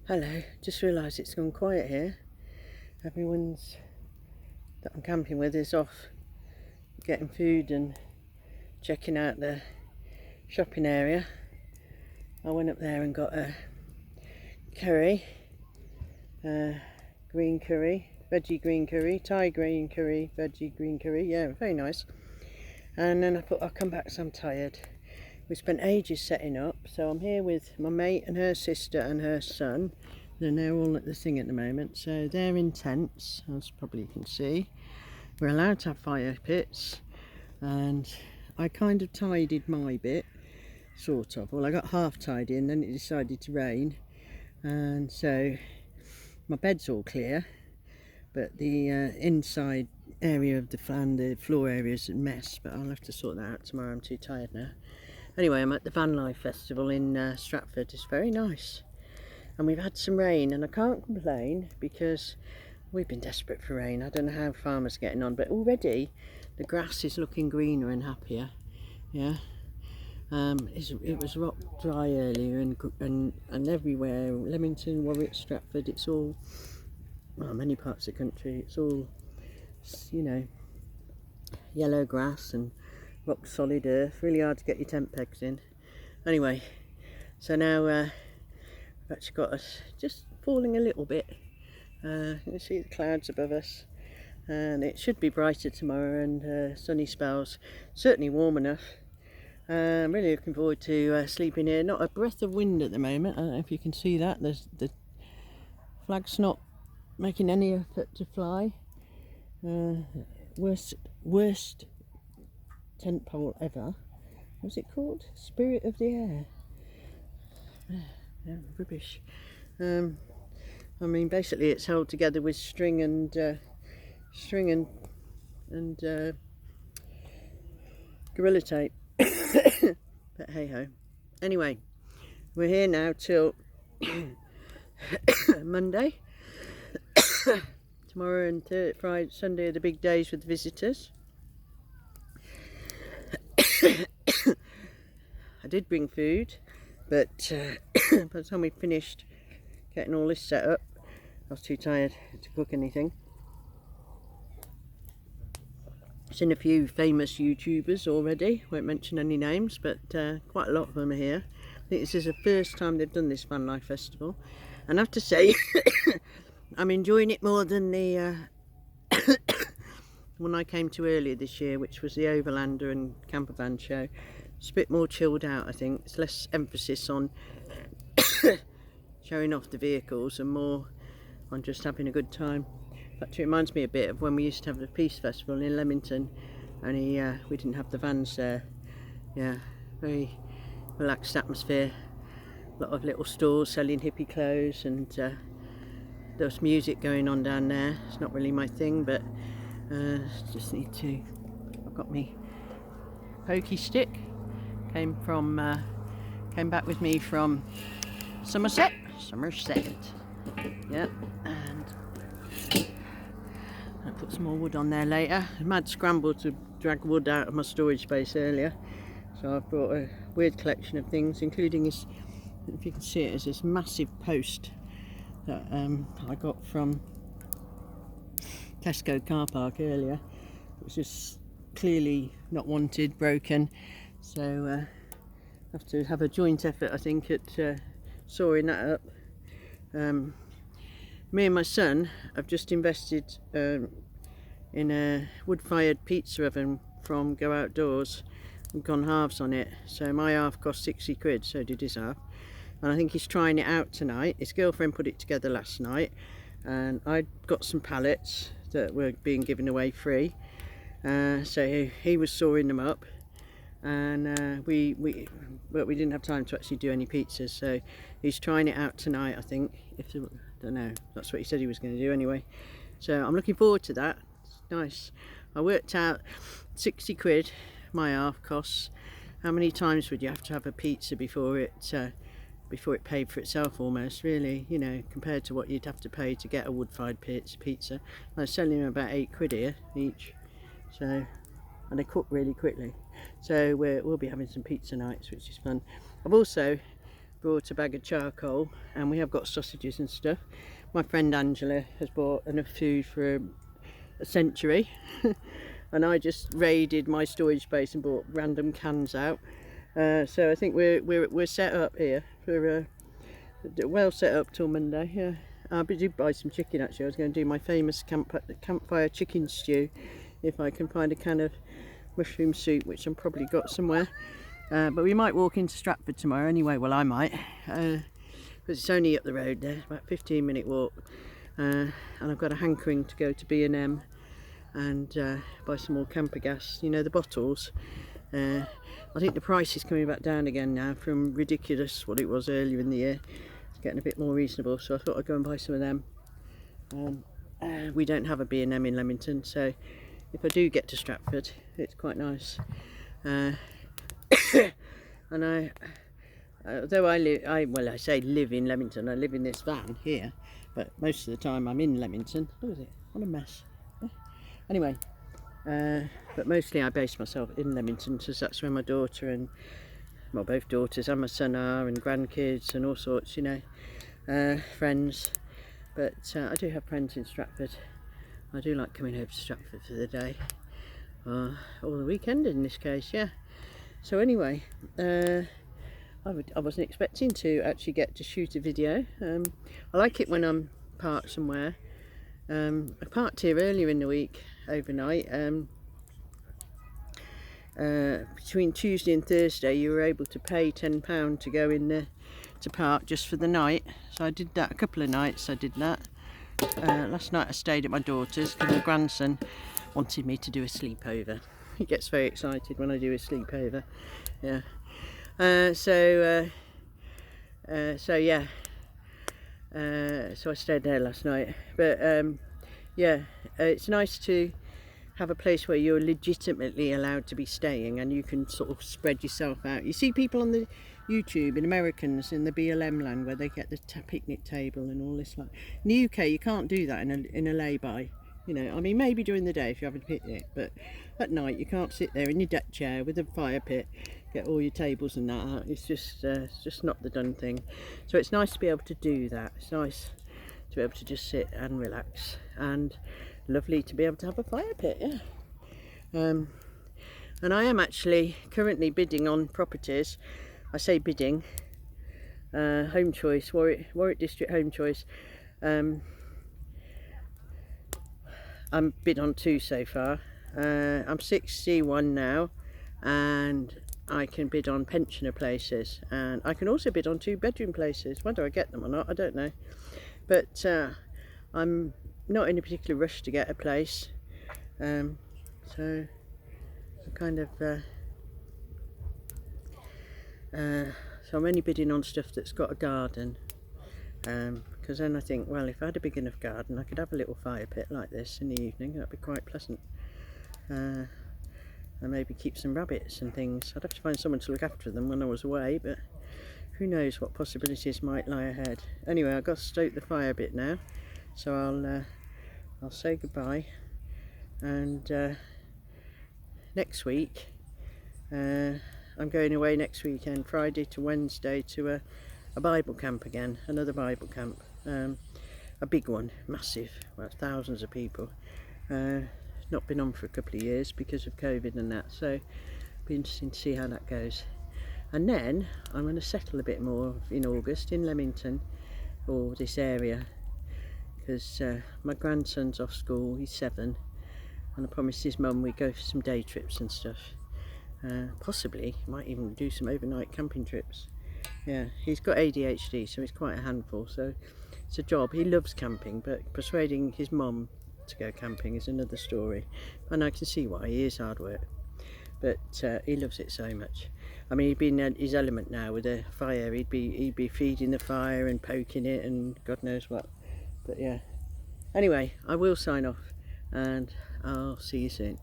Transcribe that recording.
Hello, just realised it's gone quiet here. Everyone's that I'm camping with is off getting food and checking out the shopping area. I went up there and got a curry, green curry, veggie green curry, Thai green curry, veggie green curry, yeah, very nice. And then I thought I'll come back because I'm tired. We spent ages setting up, so I'm here with my mate and her sister and her son. They're all at the thing at the moment, so they're in tents, as probably you can see. We're allowed to have fire pits, and I kind of tidied my bit, sort of. Well, I got half tidy and then it decided to rain, and so my bed's all clear, but the inside area of the fan, the floor area is a mess, but I'll have to sort that out tomorrow. I'm too tired now. Anyway, I'm at the Van Life Festival in Stratford. It's very nice. And we've had some rain, and I can't complain because we've been desperate for rain. I don't know how farmers are getting on, but already the grass is looking greener and happier. Yeah. It was rock dry earlier and everywhere. Leamington, Warwick, Stratford, it's all, well, many parts of the country, it's all, you know, yellow grass and rock solid earth. Really hard to get your tent pegs in. Anyway, so now we've actually got us just falling a little bit. You can see the clouds above us, and it should be brighter tomorrow and sunny spells. Certainly warm enough. I'm really looking forward to sleeping here. Not a breath of wind at the moment. I don't know if you can see that. The flag's not making any effort to fly. Worst tent pole ever. What's it called? Spirit of the Air. Yeah, rubbish. I mean, basically, it's held together with string and gorilla tape. But hey ho. Anyway, we're here now till Monday. Tomorrow and Friday, Sunday are the big days with the visitors. I did bring food, but by the time we finished getting all this set up, I was too tired to cook anything. I've seen a few famous YouTubers already, won't mention any names, but quite a lot of them are here. I think this is the first time they've done this Van Life Festival, and I have to say I'm enjoying it more than the one I came to earlier this year, which was the Overlander and Campervan show. It's a bit more chilled out, I think. It's less emphasis on showing off the vehicles and more on just having a good time. In fact, it reminds me a bit of when we used to have the Peace Festival in Leamington, only we didn't have the vans there. Yeah, very relaxed atmosphere. A lot of little stores selling hippie clothes, and there was music going on down there. It's not really my thing, but just need to. I've got me pokey stick. Came back with me from Somerset. Yeah, and I'll put some more wood on there later. A mad scramble to drag wood out of my storage space earlier, so I've brought a weird collection of things, including this. If you can see it, is this massive post that I got from Tesco car park earlier. It was just clearly not wanted, broken, so have to have a joint effort, I think, at sawing that up. Me and my son have just invested in a wood-fired pizza oven from Go Outdoors. We've gone halves on it, so my half cost 60 quid, so did his half, and I think he's trying it out tonight. His girlfriend put it together last night, and I got some pallets that were being given away free, so he was sawing them up, and we didn't have time to actually do any pizzas, so he's trying it out tonight, I think. I don't know, that's what he said he was going to do anyway, so I'm looking forward to that. It's nice. I worked out 60 quid my half costs. How many times would you have to have a pizza before it paid for itself, almost, really, you know, compared to what you'd have to pay to get a wood-fired pizza. They're selling them about 8 quid here each, so, and they cook really quickly, so we'll be having some pizza nights, which is fun. I've also brought a bag of charcoal, and we have got sausages and stuff. My friend Angela has bought enough food for a century. And I just raided my storage space and bought random cans out. So I think we're set up here for well set up till Monday. Yeah, I did buy some chicken actually. I was going to do my famous campfire chicken stew if I can find a can of mushroom soup, which I'm probably got somewhere. But we might walk into Stratford tomorrow anyway. Well, I might, because it's only up the road there, about a 15-minute walk. And I've got a hankering to go to B&M and buy some more camper gas. You know, the bottles. I think the price is coming back down again now from ridiculous what it was earlier in the year. It's getting a bit more reasonable, so I thought I'd go and buy some of them. We don't have a B&M in Leamington, so if I do get to Stratford, it's quite nice. And although I say live in Leamington, I live in this van here, but most of the time I'm in Leamington. Look at it, what a mess. Anyway, but mostly I base myself in Leamington, because that's where my daughter and, well, both daughters and my son are, and grandkids and all sorts, you know, friends. But I do have friends in Stratford. I do like coming over to Stratford for the day, or the weekend in this case, yeah. So anyway, I wasn't expecting to actually get to shoot a video. I like it when I'm parked somewhere. I parked here earlier in the week, overnight. Between Tuesday and Thursday you were able to pay £10 to go in there to park just for the night, so I did that a couple of nights. I did that. Last night I stayed at my daughter's because my grandson wanted me to do a sleepover. He gets very excited when I do a sleepover, yeah. So yeah, so I stayed there last night. But yeah, it's nice to have a place where you're legitimately allowed to be staying and you can sort of spread yourself out. You see people on the YouTube, in Americans in the BLM land, where they get the picnic table and all this. Like in the UK, you can't do that in a lay-by. You know, I mean, maybe during the day if you're having a picnic, but at night you can't sit there in your deck chair with a fire pit, get all your tables and that out. It's just not the done thing. So it's nice to be able to do that. It's nice to be able to just sit and relax, and lovely to be able to have a fire pit, yeah. And I am actually currently bidding on properties. I say bidding, Home Choice, Warwick District Home Choice. I'm bid on 2 so far. I'm 61 now, and I can bid on pensioner places, and I can also bid on 2-bedroom places. Whether I get them or not, I don't know. But I'm not in a particular rush to get a place, so I'm kind of so I'm only bidding on stuff that's got a garden, because then I think, well, if I had a big enough garden I could have a little fire pit like this in the evening. That'd be quite pleasant, and maybe keep some rabbits and things. I'd have to find someone to look after them when I was away, but who knows what possibilities might lie ahead. Anyway, I've got to stoke the fire a bit now, so I'll say goodbye, and next week I'm going away next weekend, Friday to Wednesday, to a Bible camp again, another Bible camp, a big one, massive, well, thousands of people. Not been on for a couple of years because of COVID and that, so it'll be interesting to see how that goes. And then I'm going to settle a bit more in August in Leamington, or this area, because my grandson's off school, he's 7, and I promised his mum we'd go for some day trips and stuff. Possibly might even do some overnight camping trips. Yeah, he's got ADHD, so he's quite a handful, so it's a job. He loves camping, but persuading his mum to go camping is another story, and I can see why. He is hard work, but he loves it so much. I mean, he'd be in his element now with a fire. He'd be feeding the fire and poking it and God knows what. But yeah, anyway, I will sign off, and I'll see you soon.